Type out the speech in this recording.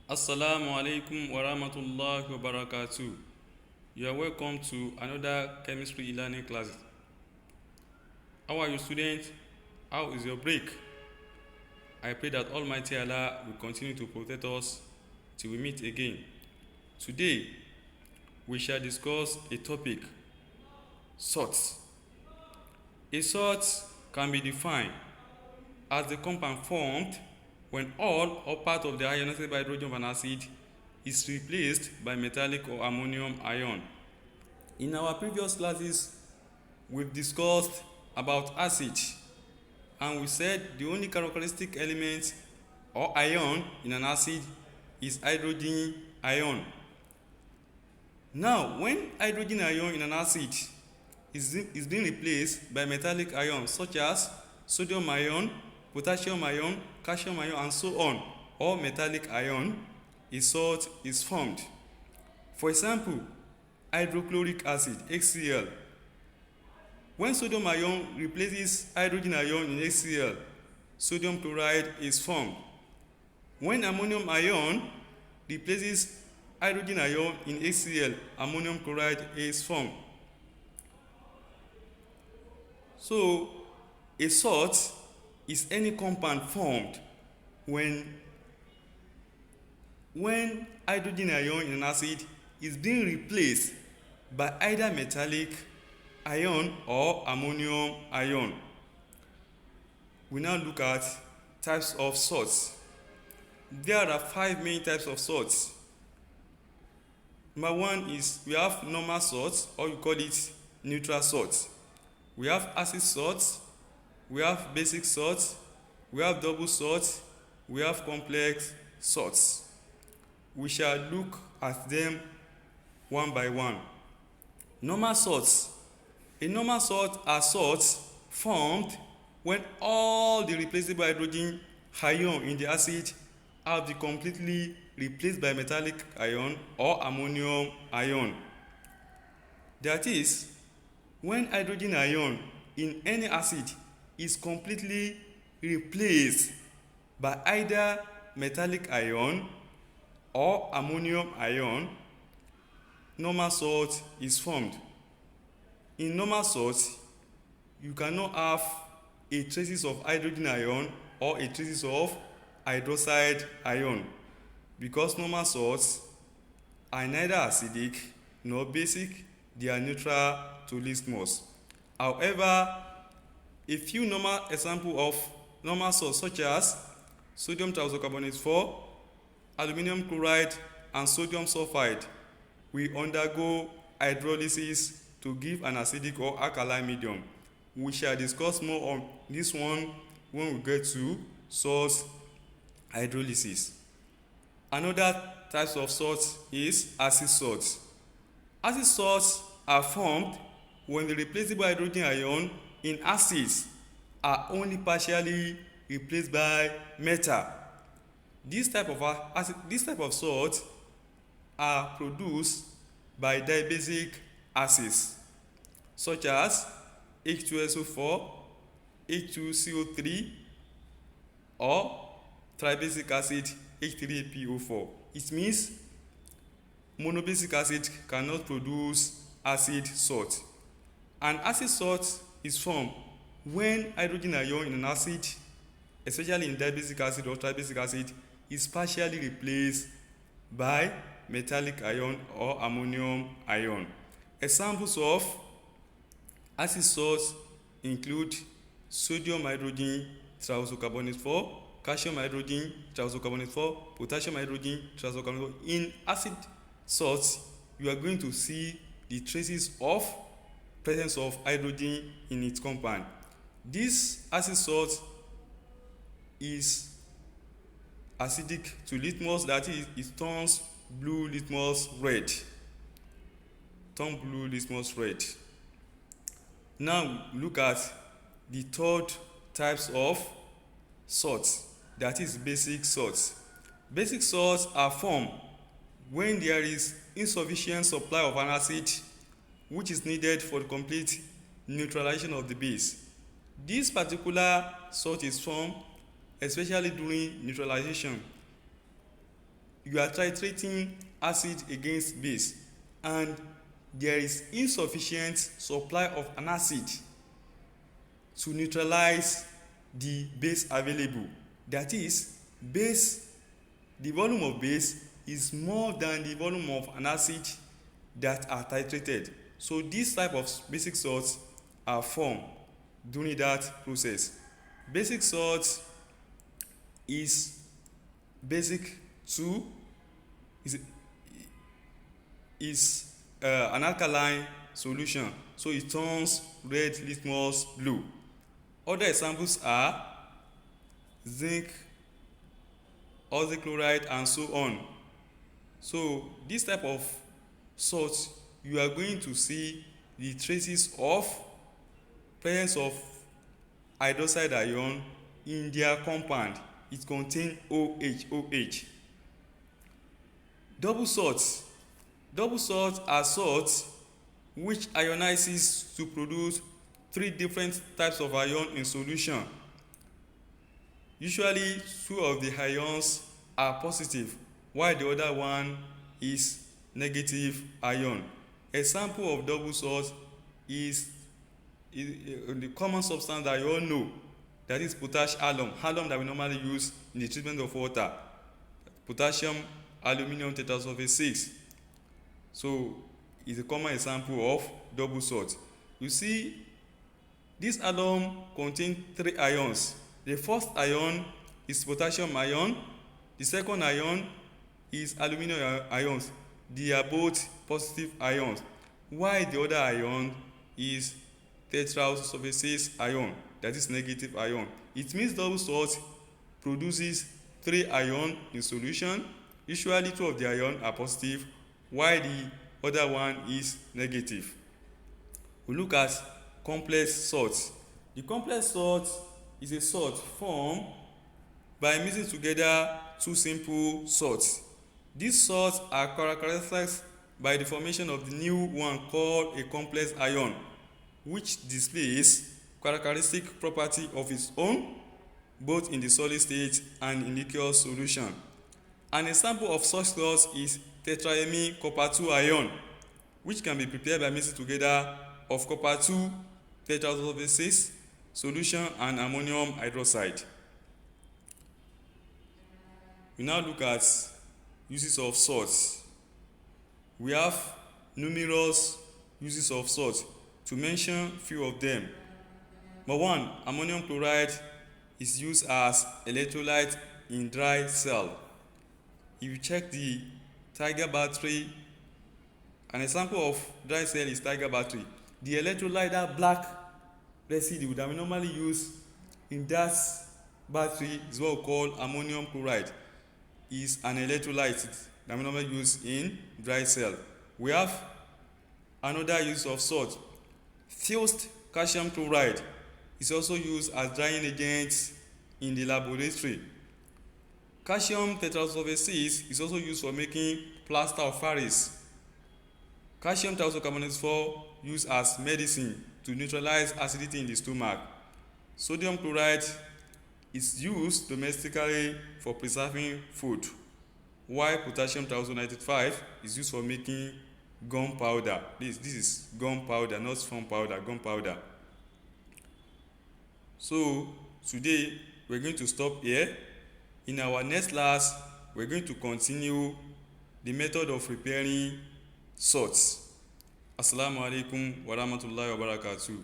Assalamu alaikum wa rahmatullahi wa barakatuh. You are welcome to another chemistry e-learning class. How are you, students? How is your break? I pray that Almighty Allah will continue to protect us till we meet again. Today, we shall discuss a topic: salts. A salt can be defined as the compound formed when all or part of the ionated hydrogen of an acid is replaced by metallic or ammonium ion. In our previous classes, we've discussed about acid, and we said the only characteristic element or ion in an acid is hydrogen ion. Now, when hydrogen ion in an acid is being replaced by metallic ions such as sodium ion, potassium ion, calcium ion, and so on, or metallic ion, a salt is formed. For example, hydrochloric acid, HCl. When sodium ion replaces hydrogen ion in HCl, sodium chloride is formed. When ammonium ion replaces hydrogen ion in HCl, ammonium chloride is formed. So, a salt is any compound formed when hydrogen ion in an acid is being replaced by either metallic ion or ammonium ion. We now look at types of salts. There are 5 main types of salts. Number 1 is we have normal salts, or we call it neutral salts. We have acid salts, we have basic salts, we have double salts, we have complex salts. We shall look at them one by one. Normal salts. A normal salt are salts formed when all the replaceable hydrogen ion in the acid have been completely replaced by metallic ion or ammonium ion. That is, when hydrogen ion in any acid is completely replaced by either metallic ion or ammonium ion, normal salt is formed. In normal salts, you cannot have a traces of hydrogen ion or a traces of hydroxide ion, because normal salts are neither acidic nor basic, they are neutral to litmus. However, a few normal examples of normal salts such as sodium thiocarbonate 4, aluminum chloride, and sodium sulfide will undergo hydrolysis to give an acidic or alkaline medium. We shall discuss more on this one when we get to salt hydrolysis. Another type of salt is acid salts. Acid salts are formed when the replaceable hydrogen ion in acids are only partially replaced by metal. This type of salt are produced by dibasic acids such as H2SO4, H2CO3, or tribasic acid H3PO4. It means monobasic acid cannot produce acid salt. An acid salt is formed when hydrogen ion in an acid, especially in dibasic acid or tribasic acid, is partially replaced by metallic ion or ammonium ion. Examples of acid salts include sodium hydrogen thiocarbonate 4, calcium hydrogen thiocarbonate 4, potassium hydrogen thiocarbonate 4. In acid salts, you are going to see the traces of presence of hydrogen in its compound. This acid salt is acidic to litmus, that is, it turns blue litmus red. Now look at the third types of salts, that is basic salts. Basic salts are formed when there is insufficient supply of an acid which is needed for the complete neutralization of the base. This particular salt is formed especially during neutralization. you are titrating acid against base and there is insufficient supply of an acid to neutralize the base available. That is, the volume of base is more than the volume of an acid that are titrated. So this type of basic salts are formed during that process. Basic salt is basic 2 is an alkaline solution, so it turns red litmus blue. Other examples are zinc, oxychloride, and so on. So this type of salt, you are going to see the traces of presence of hydroxide ion in their compound. It contains OH. Double salts are salts which ionizes to produce 3 different types of ion in solution. Usually 2 of the ions are positive while the other one is negative ion. Example of double salt is the common substance that you all know, that is potassium alum that we normally use in the treatment of water, potassium aluminium tetrasulfate 6. So it's a common example of double salt. You see, this alum contains 3 ions. The first ion is potassium ion, the second ion is aluminium ions. They are both positive ions, while the other ion is tetrasulfate 6 ion, that is negative ion. It means double salt produces 3 ions in solution. Usually 2 of the ions are positive while the other one is negative. We look at complex salts. The complex salt is a salt formed by mixing together 2 simple salts. These salts are characterized by the formation of the new one called a complex ion, which displays characteristic property of its own both in the solid state and in aqueous solution. An example of such salts is tetraamine copper 2 ion, which can be prepared by mixing together of copper 2 tetrasulfate 6 solution and ammonium hydroxide. We now look at uses of salts. We have numerous uses of salt. To mention few of them. Number 1, ammonium chloride is used as electrolyte in dry cell. If you check the Tiger battery, an example of dry cell is Tiger battery. The electrolyte, that black residue that we normally use in that battery, is what we call ammonium chloride. Is an electrolyte that we normally use in dry cell. We have another use of salt. Fused calcium chloride is also used as drying agent in the laboratory. Calcium tetrasulfate 6 is also used for making plaster of Paris. Calcium thiocarbonate 4 used as medicine to neutralize acidity in the stomach. Sodium chloride is used domestically for preserving food, while potassium thiocyanate is used for making gunpowder. This is gunpowder, not foam powder, gunpowder. So today we're going to stop here. In our next class, we're going to continue the method of preparing salts. Assalamu alaikum wa rahmatullahi wa barakatuh.